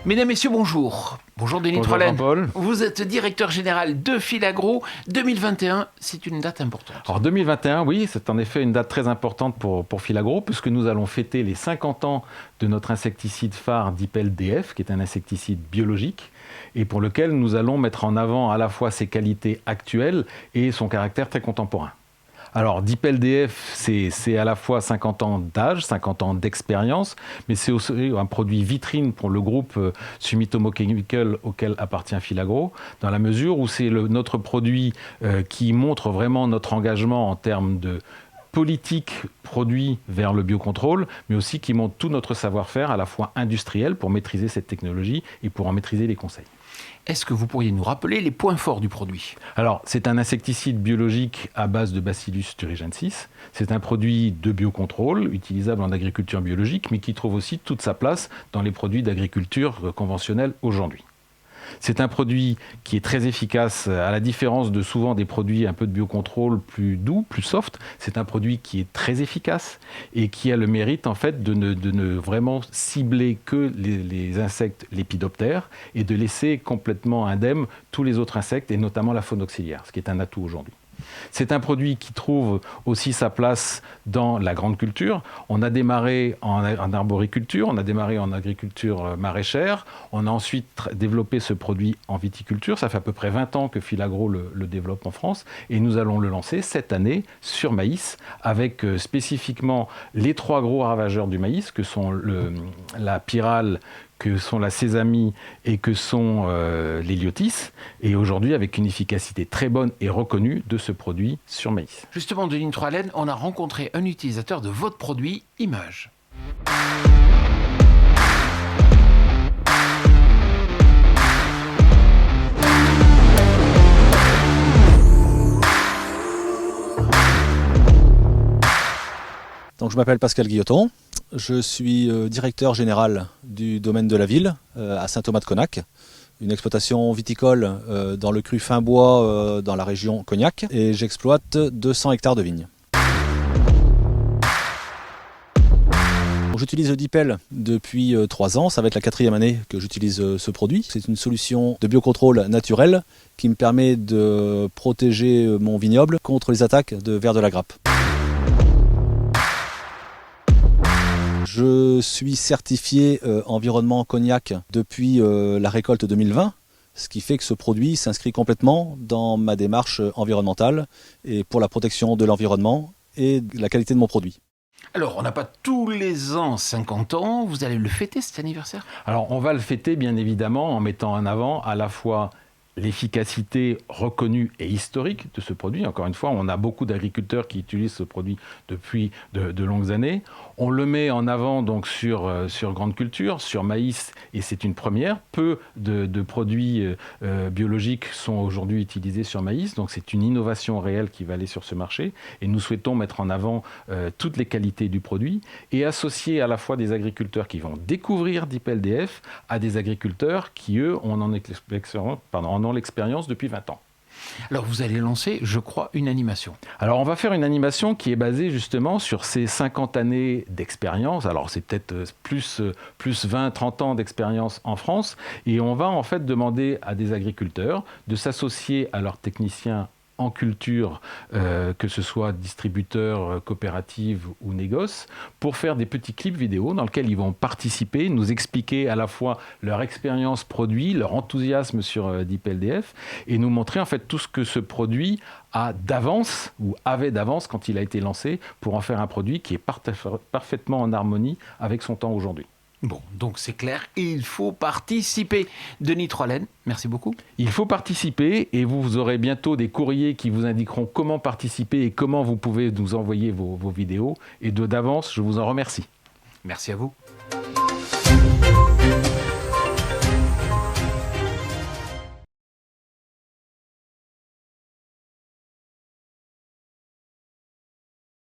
Mesdames, Messieurs, bonjour. Bonjour Denis Bonjour Trollens. Jean-Paul. Vous êtes directeur général de Filagro. 2021, c'est une date importante. Alors 2021, oui, c'est en effet une date très importante pour Filagro, puisque nous allons fêter les 50 ans de notre insecticide phare Dipel DF, qui est un insecticide biologique, et pour lequel nous allons mettre en avant à la fois ses qualités actuelles et son caractère très contemporain. Alors, Dipel DF, c'est à la fois 50 ans d'âge, 50 ans d'expérience, mais c'est aussi un produit vitrine pour le groupe Sumitomo Chemical auquel appartient Filagro, dans la mesure où c'est notre produit qui montre vraiment notre engagement en termes de politique produit vers le biocontrôle, mais aussi qui montre tout notre savoir-faire à la fois industriel pour maîtriser cette technologie et pour en maîtriser les conseils. Est-ce que vous pourriez nous rappeler les points forts du produit ? Alors, c'est un insecticide biologique à base de Bacillus thuringiensis. C'est un produit de biocontrôle, utilisable en agriculture biologique, mais qui trouve aussi toute sa place dans les produits d'agriculture conventionnelle aujourd'hui. C'est un produit qui est très efficace, à la différence de souvent des produits un peu de biocontrôle plus doux, plus soft. C'est un produit qui est très efficace et qui a le mérite en fait de ne vraiment cibler que les insectes lépidoptères et de laisser complètement indemne tous les autres insectes et notamment la faune auxiliaire, ce qui est un atout aujourd'hui. C'est un produit qui trouve aussi sa place dans la grande culture. On a démarré en arboriculture, on a démarré en agriculture maraîchère, on a ensuite développé ce produit en viticulture. Ça fait à peu près 20 ans que Filagro le développe en France et nous allons le lancer cette année sur maïs avec spécifiquement les 3 gros ravageurs du maïs que sont la pyrale, que sont la sésamie et que sont l'héliotis, et aujourd'hui avec une efficacité très bonne et reconnue de ce produit sur maïs. Justement, Denis Trollens, on a rencontré un utilisateur de votre produit Image. Donc, je m'appelle Pascal Guilloton, je suis directeur général du domaine de la ville à Saint-Thomas-de-Conac, une exploitation viticole dans le cru fin bois dans la région Cognac, et j'exploite 200 hectares de vignes. J'utilise le Dipel depuis 3 ans, ça va être la 4e année que j'utilise ce produit. C'est une solution de biocontrôle naturel qui me permet de protéger mon vignoble contre les attaques de vers de la grappe. Je suis certifié environnement Cognac depuis la récolte 2020, ce qui fait que ce produit s'inscrit complètement dans ma démarche environnementale et pour la protection de l'environnement et de la qualité de mon produit. Alors, on n'a pas tous les ans 50 ans, vous allez le fêter cet anniversaire ? Alors, on va le fêter bien évidemment en mettant en avant à la fois l'efficacité reconnue et historique de ce produit. Encore une fois, on a beaucoup d'agriculteurs qui utilisent ce produit depuis de longues années. On le met en avant donc sur grande culture, sur maïs, et c'est une première. Peu de produits biologiques sont aujourd'hui utilisés sur maïs, donc c'est une innovation réelle qui va aller sur ce marché. Et nous souhaitons mettre en avant toutes les qualités du produit et associer à la fois des agriculteurs qui vont découvrir Dipel DF à des agriculteurs qui, eux, en ont l'expérience depuis 20 ans. Alors, vous allez lancer, je crois, une animation. Alors, on va faire une animation qui est basée justement sur ces 50 années d'expérience. Alors, c'est peut-être plus 20-30 ans d'expérience en France. Et on va en fait demander à des agriculteurs de s'associer à leurs techniciens en culture, que ce soit distributeurs, coopératives ou négoces, pour faire des petits clips vidéo dans lesquels ils vont participer, nous expliquer à la fois leur expérience produit, leur enthousiasme sur Dipel DF, et nous montrer en fait tout ce que ce produit a d'avance, ou avait d'avance quand il a été lancé, pour en faire un produit qui est parfaitement en harmonie avec son temps aujourd'hui. Bon, donc c'est clair, il faut participer. Denis Trollens, merci beaucoup. Il faut participer et vous aurez bientôt des courriers qui vous indiqueront comment participer et comment vous pouvez nous envoyer vos vidéos. Et d'avance, je vous en remercie. Merci à vous.